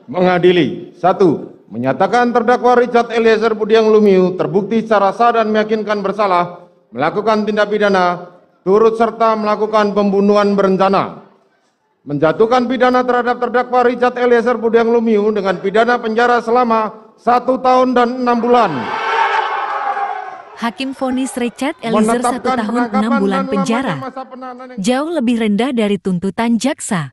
Mengadili. 1. Menyatakan terdakwa Richard Eliezer Budiang Lumiu terbukti secara sah dan meyakinkan bersalah melakukan tindak pidana turut serta melakukan pembunuhan berencana. Menjatuhkan pidana terhadap terdakwa Richard Eliezer Budiang Lumiu dengan pidana penjara selama 1 tahun dan 6 bulan. Hakim vonis Richard Eliezer 1 tahun 6 bulan penjara, jauh lebih rendah dari tuntutan jaksa.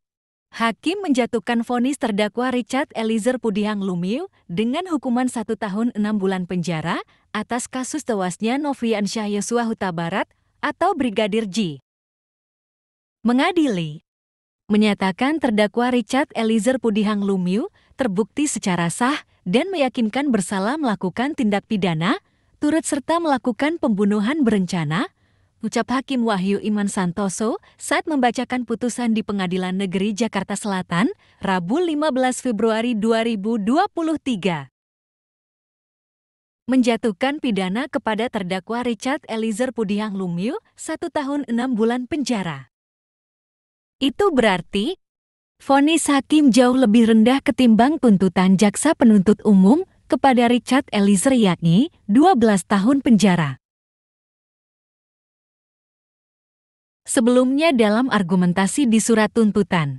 Hakim menjatuhkan vonis terdakwa Richard Eliezer Budiang Lumiu dengan hukuman 1 tahun 6 bulan penjara atas kasus tewasnya Nofriansyah Yosua Huta Barat atau Brigadir J. Mengadili. Menyatakan terdakwa Richard Eliezer Budiang Lumiu terbukti secara sah dan meyakinkan bersalah melakukan tindak pidana, turut serta melakukan pembunuhan berencana, ucap Hakim Wahyu Iman Santoso saat membacakan putusan di Pengadilan Negeri Jakarta Selatan, Rabu 15 Februari 2023. Menjatuhkan pidana kepada terdakwa Richard Eliezer Budiang Lumiu 1 tahun 6 bulan penjara. Itu berarti, vonis hakim jauh lebih rendah ketimbang tuntutan jaksa penuntut umum kepada Richard Eliezer yakni 12 tahun penjara. Sebelumnya dalam argumentasi di surat tuntutan,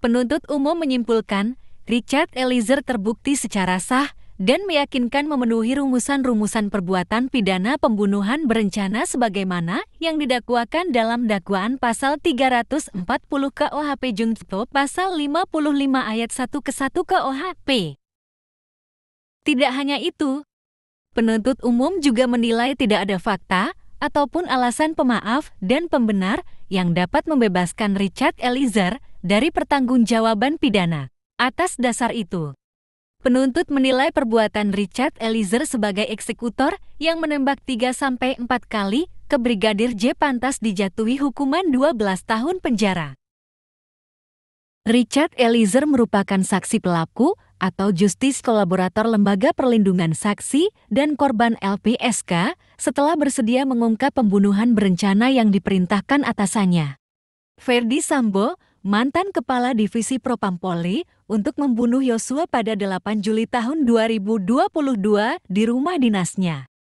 penuntut umum menyimpulkan Richard Eliezer terbukti secara sah dan meyakinkan memenuhi rumusan-rumusan perbuatan pidana pembunuhan berencana sebagaimana yang didakwakan dalam dakwaan pasal 340 KUHP junto pasal 55 ayat 1 ke 1 KUHP. Tidak hanya itu, penuntut umum juga menilai tidak ada fakta ataupun alasan pemaaf dan pembenar yang dapat membebaskan Richard Eliezer dari pertanggungjawaban pidana. Atas dasar itu, penuntut menilai perbuatan Richard Eliezer sebagai eksekutor yang menembak 3-4 kali ke Brigadir J pantas dijatuhi hukuman 12 tahun penjara. Richard Eliezer merupakan saksi pelaku atau justice kolaborator Lembaga Perlindungan Saksi dan Korban LPSK setelah bersedia mengungkap pembunuhan berencana yang diperintahkan atasannya, Ferdi Sambo, mantan Kepala Divisi Propam Polri, untuk membunuh Yosua pada 8 Juli tahun 2022 di rumah dinasnya.